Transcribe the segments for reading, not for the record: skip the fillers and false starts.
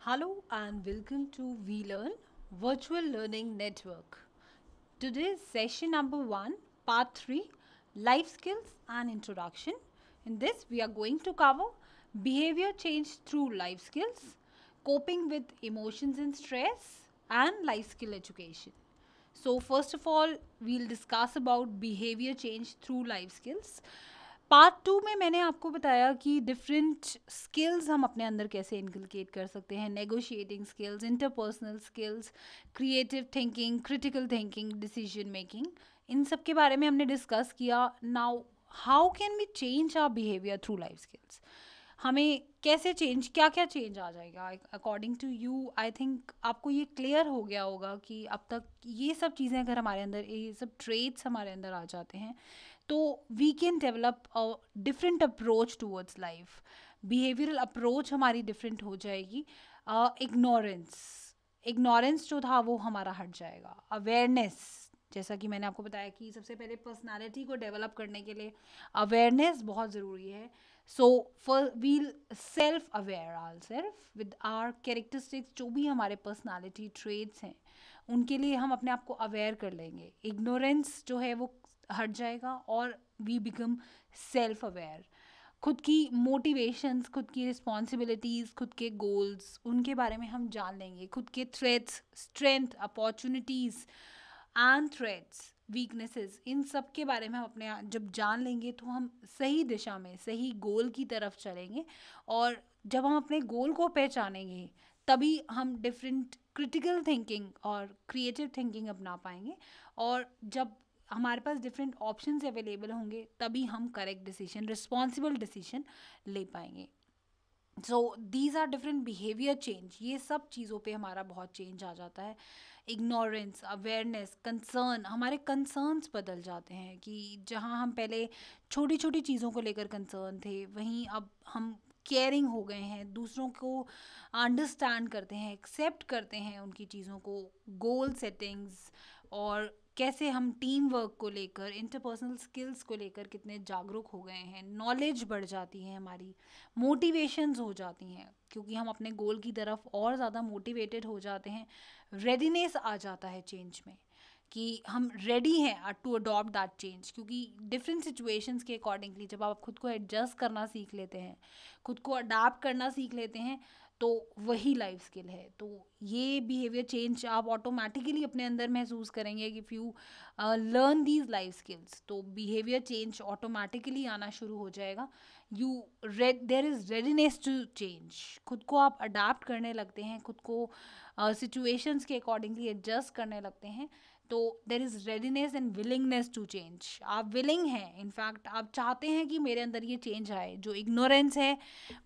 Hello and welcome to VLearn Virtual Learning Network. Today's session number 1, part 3, Life Skills and Introduction. In this, we are going to cover behavior change through life skills, coping with emotions and stress, and life skill education. So, first of all, we'll discuss about behavior change through life skills. Part 2 में मैंने आपको बताया कि different skills हम अपने अंदर कैसे inculcate कर सकते हैं, negotiating skills, interpersonal skills, creative thinking, critical thinking, decision making, इन सब के बारे में हमने डिस्कस किया. Now how can we change our behaviour through life skills. हमें कैसे चेंज, क्या क्या चेंज आ जाएगा according to you. I think आपको ये क्लियर हो गया होगा कि अब तक ये सब चीज़ें अगर हमारे अंदर, ये सब ट्रेट्स हमारे अंदर आ जाते हैं तो we can develop a different approach towards life. Behavioural approach हमारी डिफरेंट हो जाएगी. इग्नोरेंस इग्नोरेंस जो था वो हमारा हट जाएगा. अवेयरनेस, जैसा कि मैंने आपको बताया कि सबसे पहले पर्सनालिटी को डेवलप करने के लिए अवेयरनेस बहुत ज़रूरी है. So for we'll self aware all self with our characteristics, जो भी हमारे पर्सनालिटी ट्रेड्स हैं उनके लिए हम अपने आप को अवेयर कर लेंगे. इग्नोरेंस जो है वो हट जाएगा और वी बिकम सेल्फ अवेयर. खुद की मोटिवेशंस, खुद की रिस्पॉन्सिबिलिटीज़, खुद के गोल्स, उनके बारे में हम जान लेंगे. खुद के threats, strength, opportunities and threats, weaknesses, इन सब के बारे में हम अपने जब जान लेंगे तो हम सही दिशा में, सही गोल की तरफ चलेंगे. और जब हम अपने गोल को पहचानेंगे तभी हम डिफरेंट क्रिटिकल थिंकिंग और क्रिएटिव थिंकिंग अपना पाएंगे. और जब हमारे पास डिफरेंट ऑप्शंस अवेलेबल होंगे तभी हम करेक्ट डिसीजन, रिस्पॉन्सिबल डिसीजन ले पाएंगे. So these are different behaviour change. ये सब चीज़ों पे हमारा बहुत चेंज आ जाता है. इग्नोरेंस, अवेयरनेस, कंसर्न, हमारे कंसर्न्स बदल जाते हैं कि जहाँ हम पहले छोटी छोटी चीज़ों को लेकर कंसर्न थे वहीं अब हम केयरिंग हो गए हैं, दूसरों को अंडरस्टैंड करते हैं, एक्सेप्ट करते हैं उनकी चीज़ों को. गोल सेटिंग्स और कैसे हम टीम वर्क को लेकर, इंटरपर्सनल स्किल्स को लेकर कितने जागरूक हो गए हैं. नॉलेज बढ़ जाती है हमारी, मोटिवेशंस हो जाती हैं क्योंकि हम अपने गोल की तरफ और ज़्यादा मोटिवेटेड हो जाते हैं. रेडीनेस आ जाता है चेंज में कि हम रेडी हैं टू अडॉप्ट दैट चेंज, क्योंकि डिफरेंट सिचुएशंस के अकॉर्डिंगली जब आप खुद को एडजस्ट करना सीख लेते हैं, खुद को अडाप्ट करना सीख लेते हैं, तो वही लाइफ स्किल है. तो ये बिहेवियर चेंज आप ऑटोमेटिकली अपने अंदर महसूस करेंगे कि if you learn these life skills तो बिहेवियर चेंज ऑटोमेटिकली आना शुरू हो जाएगा. You there is readiness to change. खुद को आप अडाप्ट करने लगते हैं, खुद को सिचुएशंस के अकॉर्डिंगली एडजस्ट करने लगते हैं. तो there is readiness and willingness to change. आप विलिंग हैं, इनफैक्ट आप चाहते हैं कि मेरे अंदर ये चेंज आए. जो इग्नोरेंस है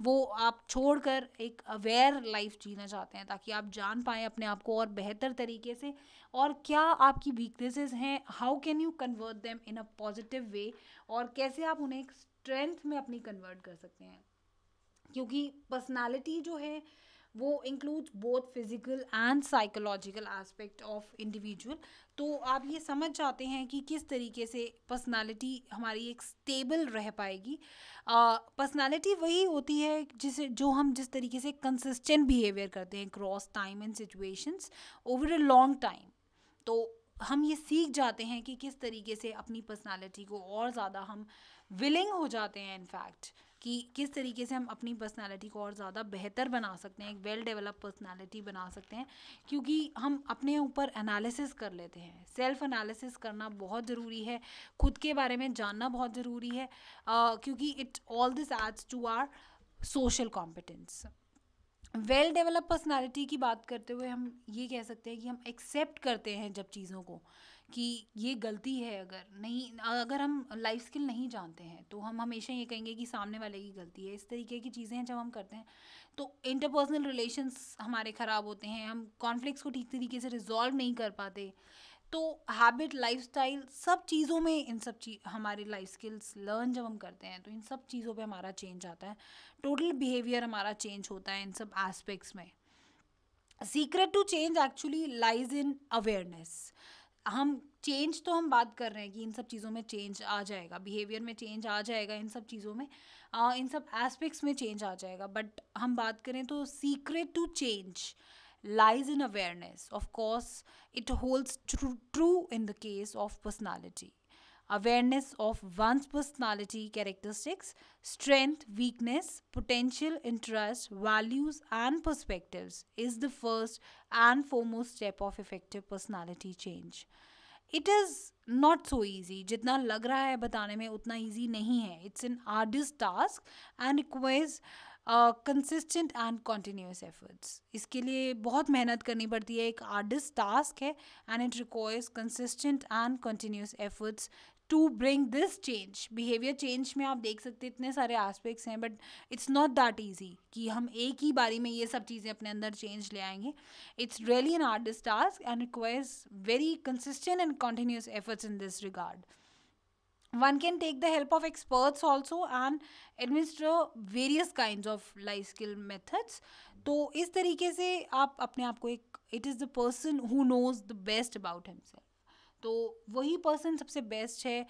वो आप छोड़कर एक अवेयर लाइफ जीना चाहते हैं ताकि आप जान पाएँ अपने आप को और बेहतर तरीके से. और क्या आपकी वीकनेसेस हैं, how can you convert them in a positive way, और कैसे आप उन्हें एक स्ट्रेंथ में अपनी कन्वर्ट कर सकते हैं. क्योंकि पर्सनालिटी जो है वो includes both physical and psychological aspect of individual. तो आप ये समझ जाते हैं कि किस तरीके से पर्सनालिटी हमारी एक स्टेबल रह पाएगी. पर्सनालिटी वही होती है जिसे, जो हम जिस तरीके से कंसिस्टेंट बिहेवियर करते हैं cross time and situations over a long time. तो हम ये सीख जाते हैं कि किस तरीके से अपनी पर्सनालिटी को और ज़्यादा हम विलिंग हो जाते हैं इनफैक्ट कि किस तरीके से हम अपनी पर्सनालिटी को और ज़्यादा बेहतर बना सकते हैं, एक वेल डेवलप पर्सनालिटी बना सकते हैं. क्योंकि हम अपने ऊपर एनालिसिस कर लेते हैं. सेल्फ एनालिसिस करना बहुत ज़रूरी है, खुद के बारे में जानना बहुत ज़रूरी है. क्योंकि it all this adds to our social competence. Well develop personality की बात करते हुए हम ये कह सकते हैं कि हम एक्सेप्ट करते हैं जब चीज़ों को कि ये गलती है. अगर हम लाइफ स्किल नहीं जानते हैं तो हम हमेशा ये कहेंगे कि सामने वाले की गलती है. इस तरीके की चीज़ें जब हम करते हैं तो इंटरपर्सनल रिलेशंस हमारे ख़राब होते हैं, हम कॉन्फ्लिक्ट्स को ठीक तरीके से रिजॉल्व नहीं कर पाते. तो हैबिट, लाइफस्टाइल, सब चीज़ों में इन सब चीज़ हमारे लाइफ स्किल्स लर्न जब हम करते हैं तो इन सब चीज़ों पे हमारा चेंज आता है. टोटल बिहेवियर हमारा चेंज होता है इन सब एस्पेक्ट्स में. Secret to change actually lies in awareness. हम बात कर रहे हैं कि इन सब चीज़ों में चेंज आ जाएगा, बिहेवियर में चेंज आ जाएगा इन सब चीज़ों में. इन सब एस्पेक्ट्स में चेंज आ जाएगा. बट हम बात करें तो secret to change lies in awareness. Of course, it holds true in the case of personality. Awareness of one's personality characteristics, strength, weakness, potential, interest, values, and perspectives is the first and foremost step of effective personality change. It is not so easy. जितना लग रहा है बताने में उतना easy नहीं है. It's an arduous task and requires consistent and continuous efforts. इसके लिए बहुत मेहनत करनी पड़ती है. एक आर्डियस टास्क है and it requires consistent and continuous efforts to bring this change. Behaviour change में आप देख सकते हैं इतने सारे एस्पेक्ट्स हैं, but it's not that easy कि हम एक ही बारी में ये सब चीज़ें अपने अंदर चेंज ले आएंगे. It's really an artist task and requires very consistent and continuous efforts in this regard. One can take the help of experts also and administer various kinds of life skill methods. तो इस तरीके से आप अपने आप को एक it is the person who knows the best about himself. तो वही पर्सन सबसे बेस्ट है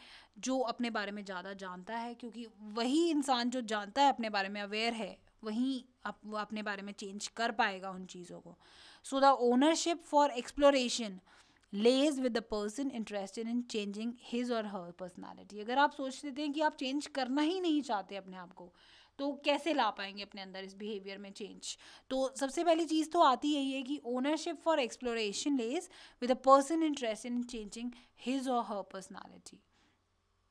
जो अपने बारे में ज़्यादा जानता है, क्योंकि वही इंसान जो जानता है, अपने बारे में अवेयर है, वहीं वो अपने बारे में चेंज कर पाएगा उन चीज़ों को. So the ownership for exploration lies with the person interested in changing his or her personality. अगर आप सोच लेते हैं कि आप चेंज करना ही नहीं चाहते अपने आप को, तो कैसे ला पाएंगे अपने अंदर इस बिहेवियर में चेंज. तो सबसे पहली चीज़ तो आती यही है कि ownership for exploration lies with a person interested in changing his or her personality.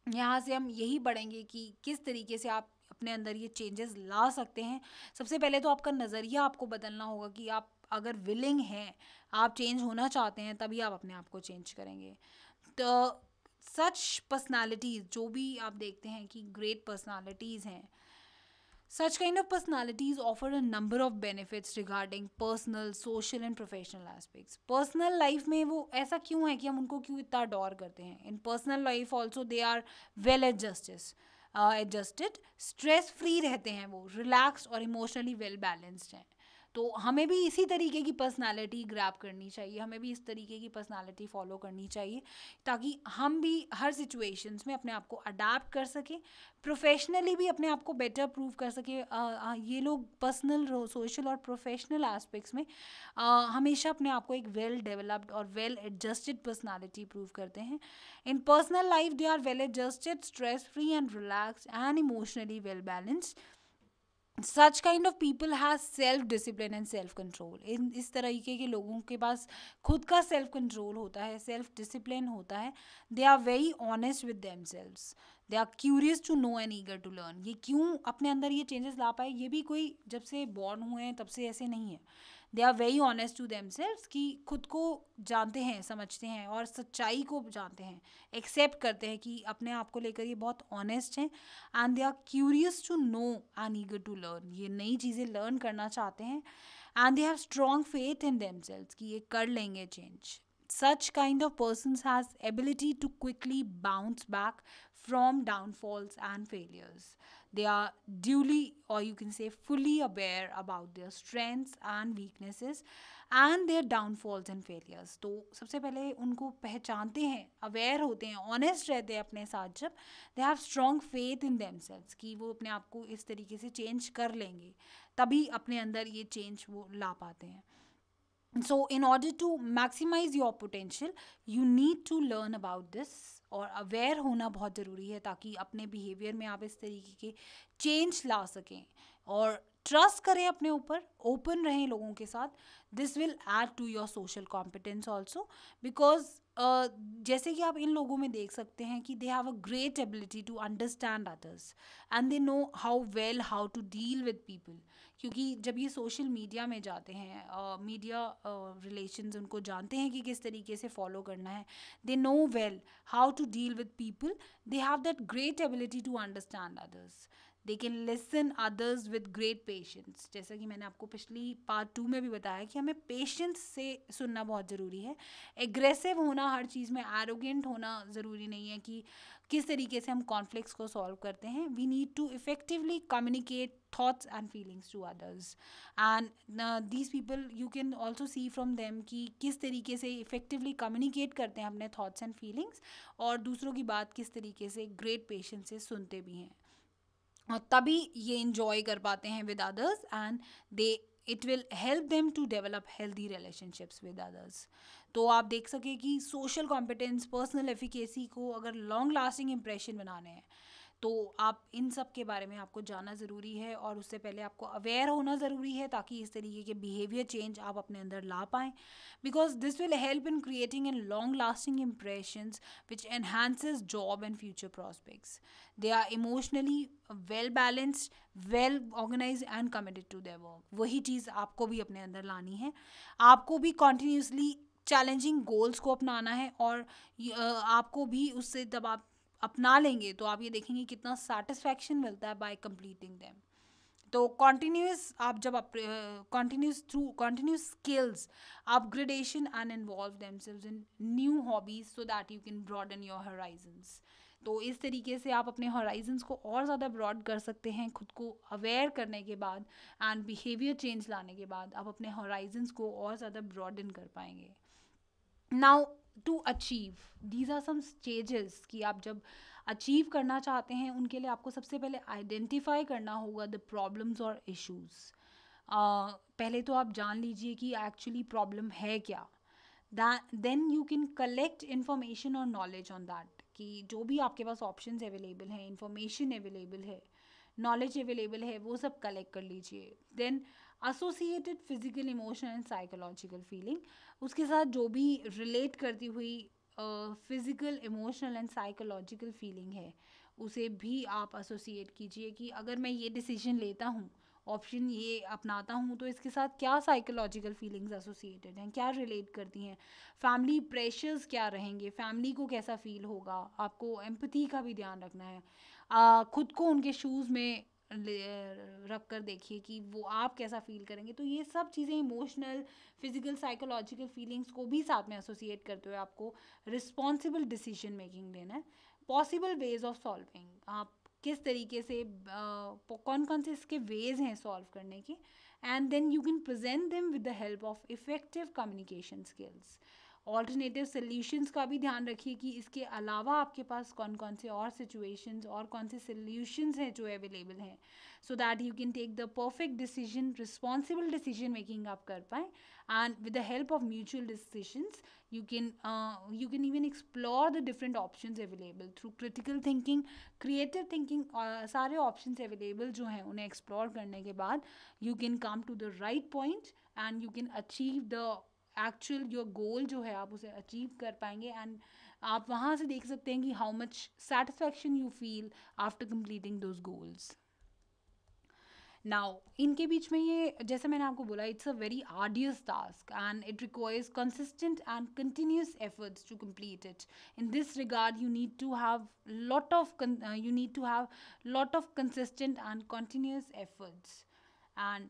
यहाँ से हम यही पढ़ेंगे कि किस तरीके से आप अपने अंदर ये चेंजेस ला सकते हैं. सबसे पहले तो आपका नज़रिया आपको बदलना होगा कि आप अगर विलिंग हैं, आप चेंज होना चाहते हैं, तभी आप अपने आप को चेंज करेंगे. तो सच पर्सनालिटीज़ जो भी आप देखते हैं कि ग्रेट पर्सनालिटीज़ हैं, such kind of personalities offer a number of benefits regarding personal, social and professional aspects. Personal life में वो ऐसा क्यों है कि हम उनको क्यों इतना अडोर करते हैं. In personal life also they are well adjusted, stress free रहते हैं, वो relaxed और emotionally well balanced हैं. तो हमें भी इसी तरीके की पर्सनालिटी ग्रैब करनी चाहिए, हमें भी इस तरीके की पर्सनालिटी फॉलो करनी चाहिए, ताकि हम भी हर सिचुएशंस में अपने आप को अडाप्ट कर सकें, प्रोफेशनली भी अपने आप को बेटर प्रूव कर सकें. ये लोग पर्सनल, सोशल और प्रोफेशनल एस्पेक्ट्स में हमेशा अपने आप को एक वेल डेवलप्ड और वेल एडजस्टेड पर्सनालिटी प्रूव करते हैं. In personal life they are well adjusted, stress free and relaxed and emotionally well balanced. Such kind of people has self discipline and self control. इस तरीके के लोगों के पास खुद का सेल्फ कंट्रोल होता है, सेल्फ डिसिप्लिन होता है. They are very honest with themselves. They are curious to know and eager to learn. ये क्यों अपने अंदर ये चेंजेस ला पाए, ये भी कोई जब से बॉर्न हुए हैं तब से ऐसे नहीं है. They are very honest to themselves कि खुद को जानते हैं, समझते हैं और सच्चाई को जानते हैं, एक्सेप्ट करते हैं कि अपने आप को लेकर ये बहुत ऑनेस्ट हैं. And they are curious to know and eager to learn. ये नई चीज़ें लर्न करना चाहते हैं. And they have strong faith in themselves कि ये कर लेंगे change. Such kind of persons has ability to quickly bounce back from downfalls and failures. They are duly, or you can say fully aware about their strengths and weaknesses and their downfalls and failures. तो सबसे पहले उनको पहचानते हैं, aware होते हैं, honest रहते हैं अपने साथ. जब दे have strong faith in themselves कि वो अपने आप को इस तरीके से चेंज कर लेंगे, तभी अपने अंदर ये चेंज वो ला पाते हैं. So in order to maximize your potential, you need to learn about this. और अवेयर होना बहुत ज़रूरी है ताकि अपने बिहेवियर में आप इस तरीके के चेंज ला सकें. और ट्रस्ट करें अपने ऊपर, ओपन रहें लोगों के साथ. This will add to your social competence also, because जैसे कि आप इन लोगों में देख सकते हैं कि they have a great ability to understand others and they know how to deal with people. क्योंकि जब ये सोशल मीडिया में जाते हैं, मीडिया रिलेशंस उनको जानते हैं कि किस तरीके से फॉलो करना है. They know well how to deal with people. They have that great ability to understand others. They can listen others with great patience. जैसा कि मैंने आपको पिछली पार्ट 2 में भी बताया कि हमें पेशेंस से सुनना बहुत ज़रूरी है. एग्रेसिव होना हर चीज़ में, एरोगेंट होना ज़रूरी नहीं है कि किस तरीके से हम कॉन्फ्लिक्ट्स को सॉल्व करते हैं. We need to effectively communicate thoughts and feelings to others. And these people you can also see from them कि किस तरीके से effectively communicate करते हैं अपने thoughts and feelings, और दूसरों की बात किस तरीके से great patience से सुनते भी हैं. और तभी ये इंजॉय कर पाते हैं with others, and they it will help them to develop healthy relationships with others. तो आप देख सके कि सोशल कॉम्पिटेंस, पर्सनल एफिकेसी को अगर लॉन्ग लास्टिंग इम्प्रेशन बनाने हैं तो आप इन सब के बारे में आपको जानना ज़रूरी है, और उससे पहले आपको अवेयर होना ज़रूरी है ताकि इस तरीके के बिहेवियर चेंज आप अपने अंदर ला पाएँ, because this will help in creating an long lasting impressions which enhances job and future prospects. They are emotionally well balanced, well organized and committed to their work. वही चीज़ आपको भी अपने अंदर लानी है। आपको भी continuously चैलेंजिंग गोल्स को अपनाना है, और आपको भी उससे जब आप अपना लेंगे तो आप ये देखेंगे कितना सेटिस्फैक्शन मिलता है बाय कंप्लीटिंग देम। तो कॉन्टिन्यूस आप जब continuous through continuous skills upgradation and involve themselves in new hobbies so that you can broaden your horizons. तो इस तरीके से आप अपने हॉराइजन्स को और ज़्यादा ब्रॉड कर सकते हैं खुद को अवेयर करने के बाद, एंड बिहेवियर चेंज लाने के बाद आप अपने हॉराइजन्स को और ज़्यादा ब्रॉडन कर पाएंगे। Now to achieve, these are some stages कि आप जब अचीव करना चाहते हैं उनके लिए आपको सबसे पहले आइडेंटिफाई करना होगा द प्रॉब्लम्स और इश्यूज। पहले तो आप जान लीजिए कि एक्चुअली प्रॉब्लम है क्या, then you can collect information और नॉलेज ऑन दैट, कि जो भी आपके पास ऑप्शंस अवेलेबल हैं, इंफॉर्मेशन अवेलेबल है, नॉलेज अवेलेबल है, वो सब कलेक्ट कर लीजिए। Then associated physical, emotional and psychological feeling, उसके साथ जो भी रिलेट करती हुई physical, emotional and psychological feeling है उसे भी आप एसोसिएट कीजिए कि अगर मैं ये डिसीजन लेता हूँ, ऑप्शन ये अपनाता हूँ, तो इसके साथ क्या साइकोलॉजिकल फीलिंग्स एसोसिएटेड हैं, क्या रिलेट करती हैं, फैमिली प्रेशर्स क्या रहेंगे, फैमिली को कैसा फील होगा। आपको एम्पैथी का भी ध्यान रखना है, खुद को उनके शूज़ में रख कर देखिए कि वो आप कैसा फील करेंगे। तो ये सब चीज़ें इमोशनल, फिजिकल, साइकोलॉजिकल फीलिंग्स को भी साथ में एसोसिएट करते हुए आपको रिस्पॉन्सिबल डिसीजन मेकिंग लेना है। पॉसिबल वेज ऑफ सॉल्विंग, आप किस तरीके से कौन कौन से इसके वेज हैं सॉल्व करने के, and then you can present them with the help of effective communication skills. Alternative solutions का भी ध्यान रखिए कि इसके अलावा आपके पास कौन कौन से और सिचुएशंस और कौन से सोल्यूशंस हैं जो अवेलेबल हैं, so that you can take the perfect decision, responsible decision making आप कर पाएँ। And with the help of mutual decisions you can even explore the different options available through critical thinking, creative thinking। सारे options available जो हैं उन्हें explore करने के बाद you can come to the right point and you can achieve the actual your goal जो है आप उसे अचीव कर पाएंगे, एंड आप वहाँ से देख सकते हैं कि how much satisfaction you feel after completing those goals. Now इनके बीच में ये, जैसे मैंने आपको बोला, it's a very arduous task and it requires consistent and continuous efforts to complete it. In this regard you need to have lot of consistent and continuous efforts. And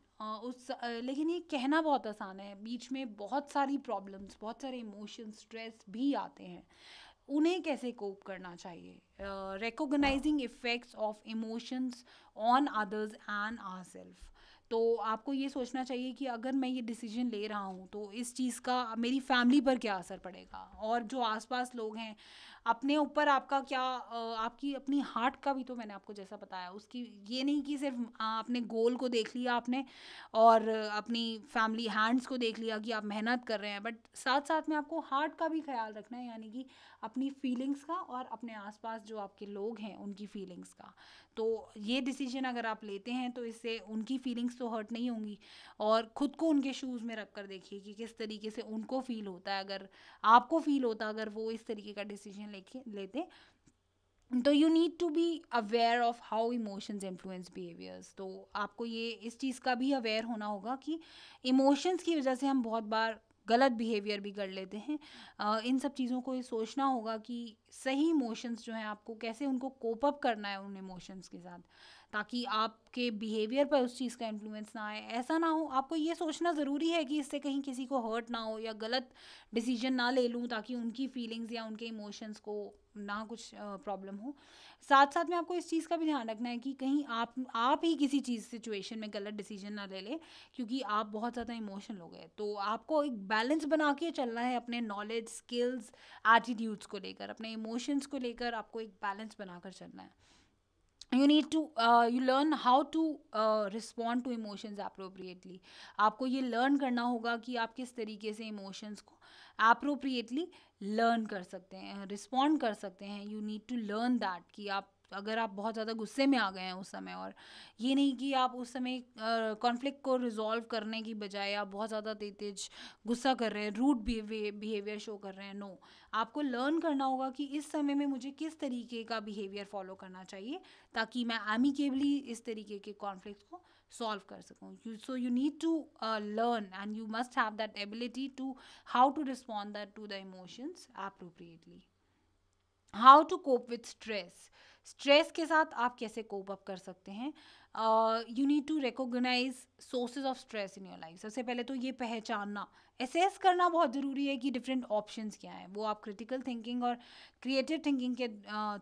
लेकिन ये कहना बहुत आसान है, बीच में बहुत सारी प्रॉब्लम्स, बहुत सारे इमोशंस, स्ट्रेस भी आते हैं, उन्हें कैसे कोप करना चाहिए। Recognising effects of emotions on others and our self. तो आपको ये सोचना चाहिए कि अगर मैं ये डिसीजन ले रहा हूँ तो इस चीज़ का मेरी फैमिली पर क्या असर पड़ेगा, और जो आसपास लोग हैं अपने ऊपर आपका क्या, आपकी अपनी हार्ट का भी, तो मैंने आपको जैसा बताया उसकी, ये नहीं कि सिर्फ अपने गोल को देख लिया आपने और अपनी फैमिली हैंड्स को देख लिया कि आप मेहनत कर रहे हैं, बट साथ साथ में आपको हार्ट का भी ख्याल रखना है, यानी कि अपनी फीलिंग्स का और अपने आसपास जो आपके लोग हैं उनकी फीलिंग्स का। तो ये डिसीजन अगर आप लेते हैं तो इससे उनकी फीलिंग्स तो हर्ट नहीं होंगी, और ख़ुद को उनके शूज़ में रख कर देखिए कि किस तरीके से उनको फ़ील होता है, अगर आपको फ़ील होता अगर वो इस तरीके का डिसीजन लेते। तो you need to be aware of how emotions influence behaviours. तो आपको ये इस चीज़ का भी अवेयर होना होगा कि इमोशंस की वजह से हम बहुत बार गलत बिहेवियर भी कर लेते हैं। इन सब चीज़ों को ये सोचना होगा कि सही इमोशंस जो हैं आपको कैसे उनको कोप अप करना है उन इमोशंस के साथ, ताकि आपके बिहेवियर पर उस चीज़ का इन्फ्लुएंस ना आए। ऐसा ना हो, आपको ये सोचना ज़रूरी है कि इससे कहीं किसी को हर्ट ना हो या गलत डिसीजन ना ले लूँ ताकि उनकी फीलिंग्स या उनके इमोशंस को ना कुछ प्रॉब्लम हो। साथ साथ में आपको इस चीज़ का भी ध्यान रखना है कि कहीं आप ही किसी चीज़ सिचुएशन में गलत डिसीजन ना ले लें, क्योंकि आप बहुत ज़्यादा इमोशनल हो गए। तो आपको एक बैलेंस बना के चलना है अपने नॉलेज, स्किल्स, एटीट्यूड्स को लेकर, अपने इमोशंस को लेकर आपको एक बैलेंस बनाकर चलना है। you learn how to respond to emotions appropriately. आपको ये learn करना होगा कि आप किस तरीके से emotions को appropriately learn कर सकते हैं, respond कर सकते हैं. You need to learn that कि आप अगर आप बहुत ज़्यादा गुस्से में आ गए हैं उस समय, और ये नहीं कि आप उस समय कॉन्फ्लिक्ट को रिजॉल्व करने की बजाय आप बहुत ज़्यादा तेज गुस्सा कर रहे हैं, रूड बिहेवियर शो कर रहे हैं. नो, आपको लर्न करना होगा कि इस समय में मुझे किस तरीके का बिहेवियर फॉलो करना चाहिए ताकि मैं एमिकेबली इस तरीके के कॉन्फ्लिक्ट को सॉल्व कर सकूँ. So you need to learn and you must have that ability to how to respond that to the emotions appropriately. How to cope with stress. Stress के साथ आप कैसे कोप अप कर सकते हैं. You need to recognise sources of stress in your life. सबसे पहले तो ये पहचानना, एसेस करना बहुत ज़रूरी है कि डिफरेंट ऑप्शंस क्या हैं. वो आप क्रिटिकल थिंकिंग और क्रिएटिव थिंकिंग के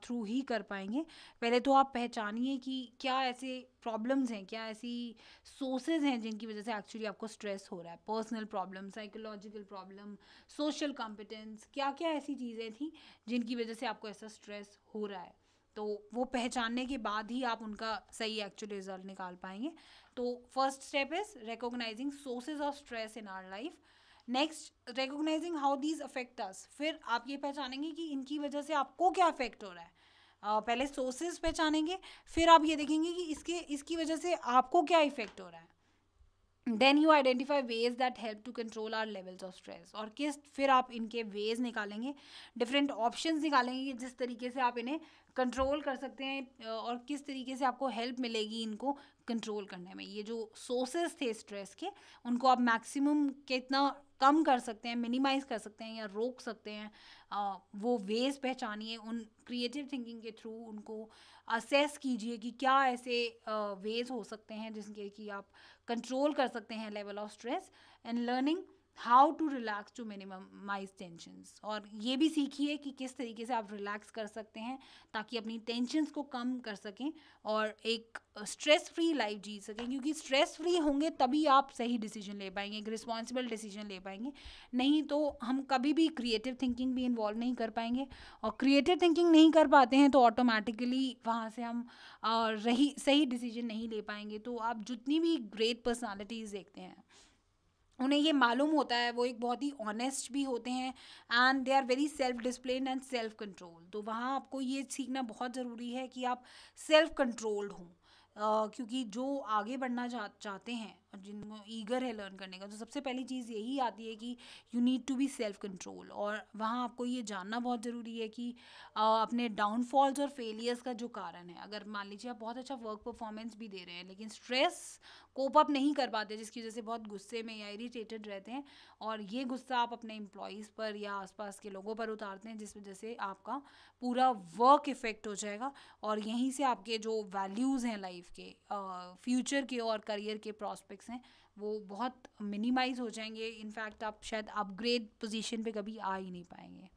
थ्रू ही कर पाएंगे. पहले तो आप पहचानिए कि क्या ऐसे प्रॉब्लम्स हैं, क्या ऐसी सोर्सेज हैं जिनकी वजह से एक्चुअली आपको स्ट्रेस हो रहा है. Personal problem, psychological problem, social competence, क्या क्या ऐसी चीज़ें थी जिनकी वजह से आपको ऐसा स्ट्रेस हो रहा है. तो वो पहचानने के बाद ही आप उनका सही एक्चुअल रिजल्ट निकाल पाएंगे. तो first step is recognising sources of stress in our life. Next, recognising how these affect us. फिर आप ये पहचानेंगे कि इनकी वजह से आपको क्या अफेक्ट हो रहा है. पहले सोर्सेज पहचानेंगे, फिर आप ये देखेंगे कि इसकी वजह से आपको क्या इफेक्ट हो रहा है. Then you identify ways that help to control our levels of stress. और फिर आप इनके वेज निकालेंगे, डिफरेंट ऑप्शंस निकालेंगे कि जिस तरीके से आप इन्हें कंट्रोल कर सकते हैं और किस तरीके से आपको हेल्प मिलेगी इनको कंट्रोल करने में. ये जो सोर्सेज थे स्ट्रेस के, उनको आप मैक्सिमम कितना कम कर सकते हैं, मिनिमाइज कर सकते हैं या रोक सकते हैं, वो वेज पहचानिए. उन क्रिएटिव थिंकिंग के थ्रू उनको असेस कीजिए कि क्या ऐसे वेज हो सकते हैं जिनके कि आप कंट्रोल कर सकते हैं level of stress. And learning how to relax to minimise tensions. और ये भी सीखिए कि किस तरीके से आप रिलैक्स कर सकते हैं ताकि अपनी टेंशंस को कम कर सकें और एक स्ट्रेस फ्री लाइफ जी सकें. क्योंकि स्ट्रेस फ्री होंगे तभी आप सही डिसीजन ले पाएंगे, एक रिस्पॉन्सिबल डिसीजन ले पाएंगे. नहीं तो हम कभी भी क्रिएटिव थिंकिंग भी इन्वॉल्व नहीं कर पाएंगे. और क्रिएटिव थिंकिंग नहीं कर पाते हैं तो ऑटोमेटिकली वहाँ से हम सही डिसीजन नहीं ले पाएंगे. तो आप जितनी भी ग्रेट पर्सनालिटीज़ देखते हैं उन्हें ये मालूम होता है, वो एक बहुत ही ऑनेस्ट भी होते हैं and they are very self discipline and self control. तो वहाँ आपको ये सीखना बहुत ज़रूरी है कि आप सेल्फ कंट्रोल्ड हों. क्योंकि जो आगे बढ़ना चाहते हैं और जिनको ईगर है लर्न करने का, तो सबसे पहली चीज़ यही आती है कि you need to be self control. और वहाँ आपको ये जानना बहुत ज़रूरी है कि अपने डाउनफॉल्स और फेलियर्स का जो कारण है, अगर मान लीजिए आप बहुत अच्छा वर्क परफॉर्मेंस भी दे रहे हैं लेकिन स्ट्रेस कोप अप नहीं कर पाते जिसकी वजह से बहुत गुस्से में या इरिटेटेड रहते हैं, और ये गुस्सा आप अपने एम्प्लॉयज़ पर या आसपास के लोगों पर उतारते हैं जिस वजह से आपका पूरा वर्क इफ़ेक्ट हो जाएगा. और यहीं से आपके जो वैल्यूज़ हैं लाइफ के, फ्यूचर के और करियर के प्रॉस्पेक्ट्स हैं, वो बहुत मिनिमाइज हो जाएंगे. इनफैक्ट आप शायद अपग्रेड पोजीशन पे कभी आ ही नहीं पाएंगे.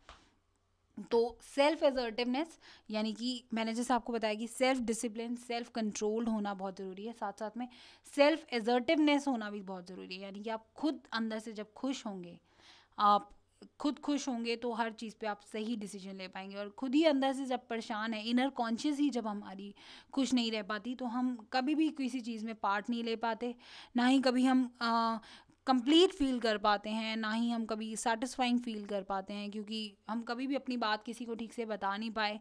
तो सेल्फ एजर्टिवनेस, यानी कि मैंने जैसे आपको बताया कि सेल्फ डिसिप्लिन, सेल्फ कंट्रोल्ड होना बहुत ज़रूरी है. साथ साथ में सेल्फ एजर्टिवनेस होना भी बहुत ज़रूरी है. यानी कि आप खुद अंदर से जब खुश होंगे, आप खुद खुश होंगे तो हर चीज़ पे आप सही डिसीजन ले पाएंगे. और खुद ही अंदर से जब परेशान है, इनर कॉन्शियस ही जब हमारी खुश नहीं रह पाती, तो हम कभी भी किसी चीज़ में पार्ट नहीं ले पाते, ना ही कभी हम कंप्लीट फील कर पाते हैं, ना ही हम कभी सेटिस्फाइंग फील कर पाते हैं, क्योंकि हम कभी भी अपनी बात किसी को ठीक से बता नहीं पाए.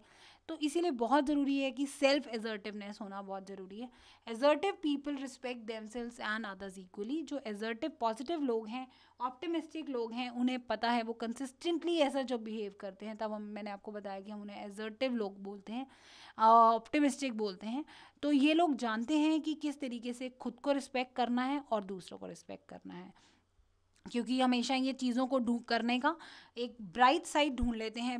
तो इसीलिए बहुत ज़रूरी है कि सेल्फ एजर्टिवनेस होना बहुत ज़रूरी है. Assertive people respect themselves and others equally. जो एजर्टिव पॉजिटिव लोग हैं, ऑप्टिमिस्टिक लोग हैं, उन्हें पता है, वो कंसिस्टेंटली ऐसा जब बिहेव करते हैं तब मैंने आपको बताया कि हम उन्हें एजर्टिव लोग बोलते हैं, ऑप्टिमिस्टिक बोलते हैं. तो ये लोग जानते हैं कि किस तरीके से खुद को रिस्पेक्ट करना है और दूसरों को रिस्पेक्ट करना है. क्योंकि हमेशा ये चीज़ों को ढूंढ करने का एक ब्राइट साइड ढूंढ लेते हैं.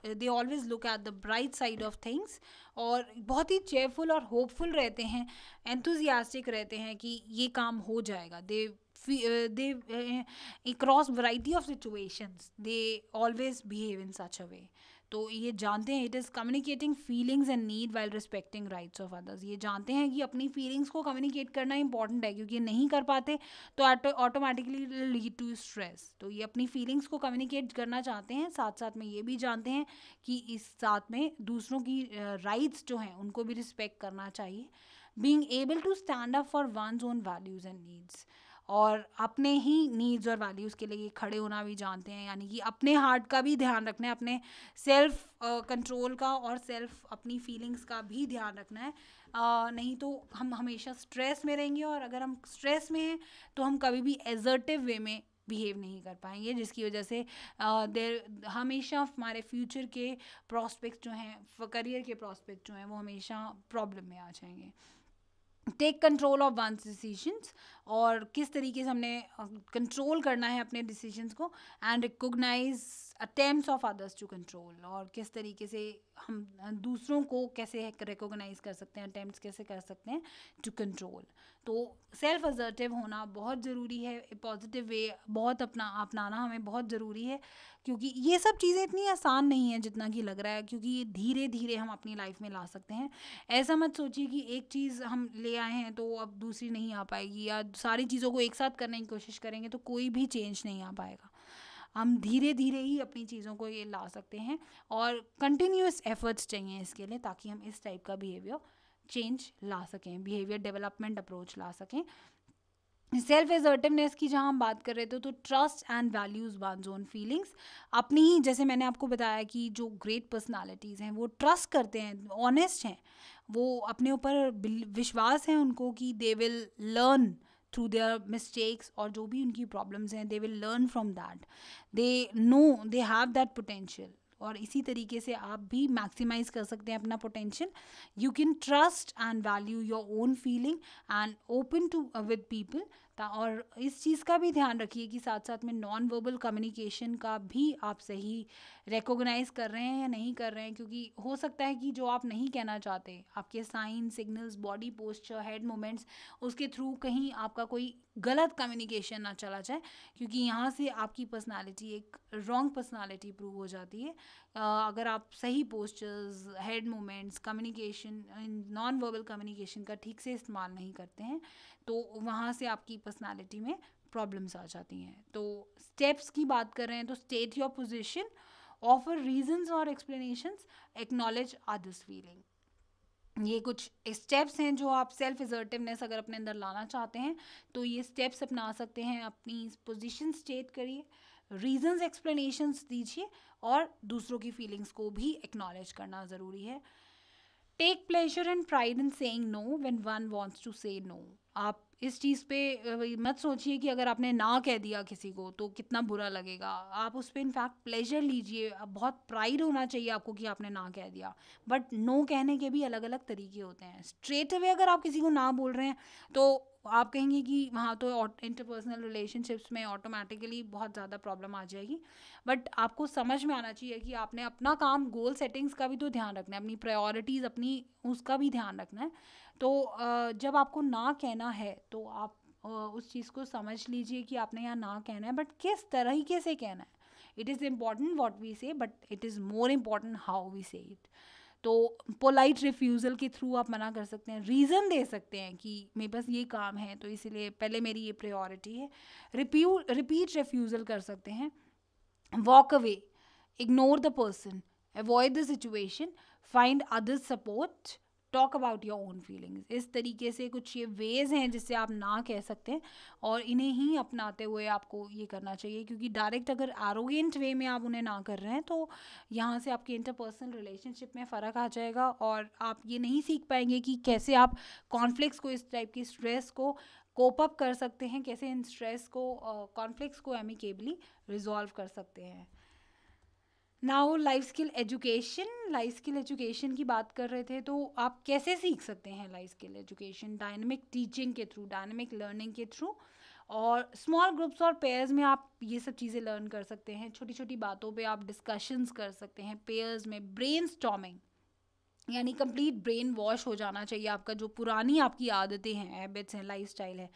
They always look at the bright side of things. और बहुत ही चेयरफुल और होपफुल रहते हैं, एंथुजियास्टिक रहते हैं कि ये काम हो जाएगा. across variety of situations they always behave in such a way. तो ये जानते हैं it is communicating feelings and need while respecting rights of others. ये जानते हैं कि अपनी फीलिंग्स को कम्युनिकेट करना इंपॉर्टेंट है, क्योंकि नहीं कर पाते तो ऑटोमेटिकली लीड टू स्ट्रेस। तो ये अपनी फीलिंग्स को कम्युनिकेट करना चाहते हैं, साथ साथ में ये भी जानते हैं कि इस साथ में दूसरों की राइट्स जो हैं उनको भी रिस्पेक्ट करना चाहिए। Being able to stand up for one's own values and needs, और अपने ही नीड्स और वैल्यूज़ के लिए खड़े होना भी जानते हैं, यानी कि अपने हार्ट का भी ध्यान रखना है, अपने सेल्फ कंट्रोल का और सेल्फ अपनी फीलिंग्स का भी ध्यान रखना है। नहीं तो हम हमेशा स्ट्रेस में रहेंगे, और अगर हम स्ट्रेस में हैं तो हम कभी भी एजर्टिव वे में बिहेव नहीं कर पाएंगे, जिसकी वजह से देर हमेशा हमारे फ्यूचर के प्रॉस्पेक्ट जो हैं, करियर के प्रॉस्पेक्ट जो हैं, वो हमेशा प्रॉब्लम में आ जाएंगे। Take control of one's decisions, और किस तरीके से हमने कंट्रोल करना है अपने डिसीजंस को, and recognise attempts of others to control, और किस तरीके से हम दूसरों को कैसे रिकोगनाइज कर सकते हैं, अटेम्प्ट्स कैसे कर सकते हैं टू कंट्रोल। तो सेल्फ असर्टिव होना बहुत ज़रूरी है, पॉजिटिव वे बहुत अपनाना हमें बहुत ज़रूरी है, क्योंकि ये सब चीज़ें इतनी आसान नहीं है जितना कि लग रहा है, क्योंकि ये धीरे धीरे हम अपनी लाइफ में ला सकते हैं। ऐसा मत सोचिए कि एक चीज़ हम ले आए हैं तो अब दूसरी नहीं आ पाएगी, या सारी चीज़ों को एक साथ करने की कोशिश करेंगे तो कोई भी चेंज नहीं आ पाएगा। हम धीरे धीरे ही अपनी चीज़ों को ये ला सकते हैं, और कंटिन्यूस एफर्ट्स चाहिए इसके लिए, ताकि हम इस टाइप का बिहेवियर चेंज ला सकें, बिहेवियर डेवलपमेंट अप्रोच ला सकें। सेल्फ एजर्टिवनेस की जहाँ हम बात कर रहे थे, तो trust and values one's own feelings, अपनी ही, जैसे मैंने आपको बताया कि जो ग्रेट पर्सनालिटीज़ हैं वो ट्रस्ट करते हैं, ऑनेस्ट हैं, वो अपने ऊपर विश्वास है उनको कि they will learn through their mistakes, और जो भी उनकी प्रॉब्लम्स हैं they will learn from that, they know they have that potential. और इसी तरीके से आप भी मैक्सिमाइज कर सकते हैं अपना potential. You can trust and value your own feeling and open to with people. और इस चीज़ का भी ध्यान रखिए कि साथ साथ में नॉन वर्बल कम्युनिकेशन का भी आप सही रिकॉग्नाइज कर रहे हैं या नहीं कर रहे हैं, क्योंकि हो सकता है कि जो आप नहीं कहना चाहते, आपके sign signals, body posture, head movements, उसके थ्रू कहीं आपका कोई गलत कम्युनिकेशन ना चला जाए, क्योंकि यहाँ से आपकी पर्सनालिटी एक रॉन्ग पर्सनालिटी प्रूव हो जाती है। अगर आप सही postures, head movements, communication, non verbal communication का ठीक से इस्तेमाल नहीं करते हैं, तो वहाँ से आपकी पर्सनालिटी में प्रॉब्लम्स आ जाती हैं। तो स्टेप्स की बात कर रहे हैं तो state your position, offer reasons और एक्सप्लेनेशंस, एक्नॉलेज अदर्स फीलिंग। ये कुछ स्टेप्स हैं जो आप सेल्फ असर्टिवनेस अगर अपने अंदर लाना चाहते हैं तो ये स्टेप्स अपना सकते हैं। अपनी पोजीशन स्टेट करिए, रीजंस एक्सप्लेनेशंस दीजिए, और दूसरों की फीलिंग्स को भी एक्नॉलेज करना ज़रूरी है। Take pleasure and pride in saying no when one wants to say no. आप इस चीज़ पे मत सोचिए कि अगर आपने ना कह दिया किसी को तो कितना बुरा लगेगा। आप उस पर इनफैक्ट प्लेजर लीजिए, बहुत प्राइड होना चाहिए आपको कि आपने ना कह दिया। बट नो कहने के भी अलग अलग तरीके होते हैं। स्ट्रेट अवे अगर आप किसी को ना बोल रहे हैं तो आप कहेंगे कि वहाँ तो इंटरपर्सनल रिलेशनशिप्स में ऑटोमेटिकली बहुत ज़्यादा प्रॉब्लम आ जाएगी। बट आपको समझ में आना चाहिए कि आपने अपना काम, गोल सेटिंग्स का भी तो ध्यान रखना है, अपनी प्रायोरिटीज़ अपनी उसका भी ध्यान रखना है। तो जब आपको ना कहना है तो आप उस चीज़ को समझ लीजिए कि आपने यहाँ ना कहना है, बट किस तरीके से कहना है। It is important what we say, but it is more important how we say it. तो पोलाइट रिफ्यूज़ल के थ्रू आप मना कर सकते हैं, रीज़न दे सकते हैं कि मेरे पास ये काम है तो इसीलिए पहले मेरी ये प्रायोरिटी है। रिपीट रिफ्यूज़ल कर सकते हैं। Walk away, ignore the person, avoid the situation, find others support, talk about your own feelings. इस तरीके से कुछ ये वेज हैं जिससे आप ना कह सकते हैं, और इन्हें ही अपनाते हुए आपको ये करना चाहिए, क्योंकि डायरेक्ट अगर एरोगेंट वे में आप उन्हें ना कर रहे हैं तो यहाँ से आपके इंटरपर्सनल रिलेशनशिप में फ़र्क आ जाएगा, और आप ये नहीं सीख पाएंगे कि कैसे आप कॉन्फ्लिक्ट्स को, इस टाइप की स्ट्रेस को कोप अप कर सकते हैं, कैसे इन स्ट्रेस को, कॉन्फ्लिक्ट्स को एमिकेबली रिजॉल्व कर सकते हैं। नाउ लाइफ स्किल एजुकेशन की बात कर रहे थे, तो आप कैसे सीख सकते हैं life skill education? Dynamic teaching के थ्रू, डायनेमिक लर्निंग के थ्रू, और स्मॉल ग्रुप्स और पेयर्स में आप ये सब चीज़ें लर्न कर सकते हैं। छोटी छोटी बातों पे आप डिस्कशंस कर सकते हैं पेयर्स में। ब्रेन स्टॉर्मिंग, यानी कंप्लीट ब्रेन वॉश हो जाना चाहिए आपका, जो पुरानी आपकी आदतें हैं, हैबिट्स हैं, लाइफस्टाइल है,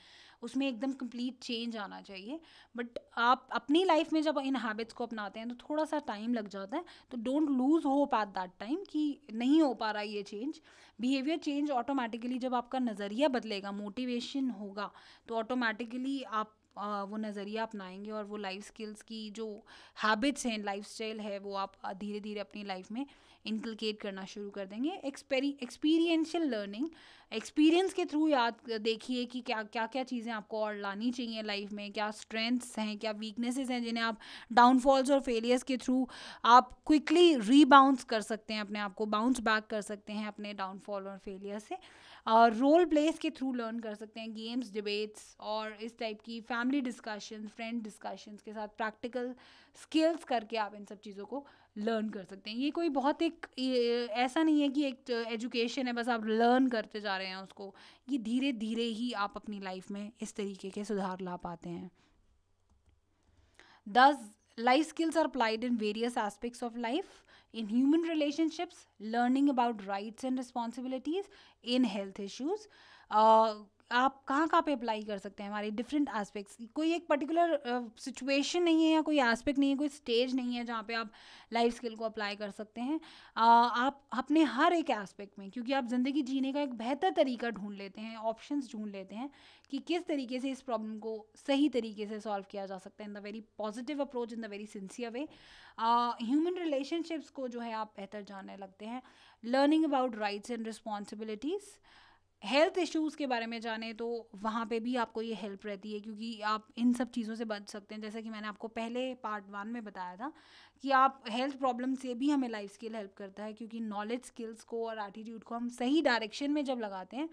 उसमें एकदम कंप्लीट चेंज आना चाहिए। बट आप अपनी लाइफ में जब इन हैबिट्स को अपनाते हैं तो थोड़ा सा टाइम लग जाता है, तो don't lose hope at that time कि नहीं हो पा रहा ये चेंज। बिहेवियर चेंज ऑटोमेटिकली, जब आपका नज़रिया बदलेगा, मोटिवेशन होगा, तो ऑटोमेटिकली आप वो नज़रिया अपनाएंगे और वो लाइफ स्किल्स की जो हैबिट्स हैं, लाइफस्टाइल है, वो आप धीरे धीरे अपनी लाइफ में इनकलकेट करना शुरू कर देंगे। एक्सपीरियंशियल लर्निंग, एक्सपीरियंस के थ्रू याद देखिए कि क्या क्या क्या चीज़ें आपको और लानी चाहिए लाइफ में, क्या स्ट्रेंथ्स हैं, क्या वीकनेसेस हैं जिन्हें आप डाउनफॉल्स और फेलियर्स के थ्रू आप क्विकली रीबाउंस कर सकते हैं, अपने आप को बाउंस बैक कर सकते हैं अपने डाउनफॉल और फेलियर से। और रोल प्लेस के थ्रू लर्न कर सकते हैं, गेम्स, डिबेट्स और इस टाइप की फैमिली डिस्कशन, फ्रेंड डिस्कशंस के साथ प्रैक्टिकल स्किल्स करके आप इन सब चीज़ों को लर्न कर सकते हैं। ये कोई बहुत एक ऐसा नहीं है कि एक एजुकेशन है बस आप लर्न करते जा रहे हैं उसको, ये धीरे धीरे ही आप अपनी लाइफ में इस तरीके के सुधार ला पाते हैं। Thus, life skills are applied in various aspects of life, in human relationships, learning about rights and responsibilities, in health issues. आप कहाँ कहाँ पे अप्लाई कर सकते हैं हमारे डिफरेंट एस्पेक्ट्स। कोई एक पर्टिकुलर सिचुएशन नहीं है या कोई एस्पेक्ट नहीं है, कोई स्टेज नहीं है जहाँ पे आप लाइफ स्किल को अप्लाई कर सकते हैं। आप अपने हर एक एस्पेक्ट में, क्योंकि आप ज़िंदगी जीने का एक बेहतर तरीका ढूंढ लेते हैं, ऑप्शंस ढूंढ लेते हैं कि किस तरीके से इस प्रॉब्लम को सही तरीके से सॉल्व किया जा सकता है, in the very positive approach, in the very sincere way. Human relationships को जो है आप बेहतर जानने लगते हैं, learning about rights and responsibilities. Health issues के बारे में जाने तो वहाँ पे भी आपको ये हेल्प रहती है, क्योंकि आप इन सब चीज़ों से बच सकते हैं। जैसे कि मैंने आपको पहले पार्ट 1 में बताया था कि आप हेल्थ प्रॉब्लम से भी हमें लाइफ स्किल हेल्प करता है, क्योंकि नॉलेज, स्किल्स को और एटीट्यूड को हम सही डायरेक्शन में जब लगाते हैं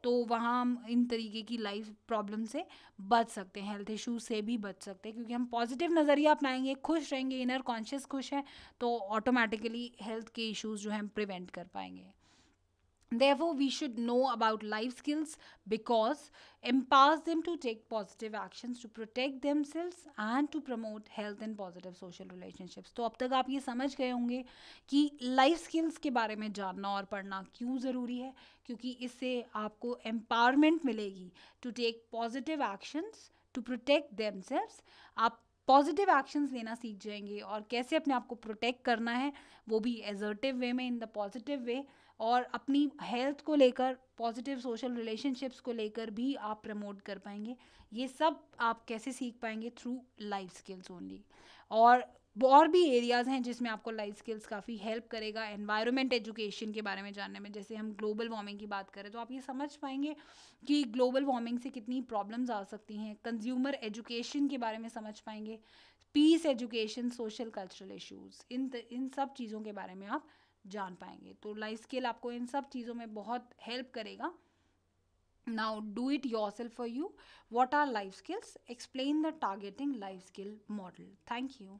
तो वहाँ हम इन तरीके की लाइफ प्रॉब्लम से बच सकते हैं, हेल्थ इश्यूज से भी बच सकते हैं, क्योंकि हम पॉजिटिव नज़रिया अपनाएंगे, खुश रहेंगे, इनर कॉन्शियस खुश है, तो ऑटोमेटिकली हेल्थ के इश्यूज जो है हम प्रिवेंट कर पाएंगे। Therefore, we should know about life skills because empowers them to take positive actions to protect themselves and to promote health and positive social relationships. तो अब तक आप ये समझ गए होंगे कि लाइफ स्किल्स के बारे में जानना और पढ़ना क्यों ज़रूरी है, क्योंकि इससे आपको एम्पावरमेंट मिलेगी to take positive actions to protect themselves. आप पॉजिटिव एक्शंस लेना सीख जाएंगे और कैसे अपने आप को प्रोटेक्ट करना है, वो भी एजर्टिव वे में, इन द पॉजिटिव वे, और अपनी हेल्थ को लेकर, पॉजिटिव सोशल रिलेशनशिप्स को लेकर भी आप प्रमोट कर पाएंगे। ये सब आप कैसे सीख पाएंगे? Through life skills only. और भी एरियाज़ हैं जिसमें आपको लाइफ स्किल्स काफ़ी हेल्प करेगा। एनवायरनमेंट एजुकेशन के बारे में जानने में, जैसे हम ग्लोबल वार्मिंग की बात करें तो आप ये समझ पाएंगे कि ग्लोबल वार्मिंग से कितनी प्रॉब्लम्स आ सकती हैं। कंज्यूमर एजुकेशन के बारे में समझ पाएंगे, peace education, social cultural issues, इन सब चीज़ों के बारे में आप जान पाएंगे। तो लाइफ स्किल आपको इन सब चीज़ों में बहुत हेल्प करेगा। Now do it yourself for you. What our life skills? Explain the targeting life skill model. Thank you.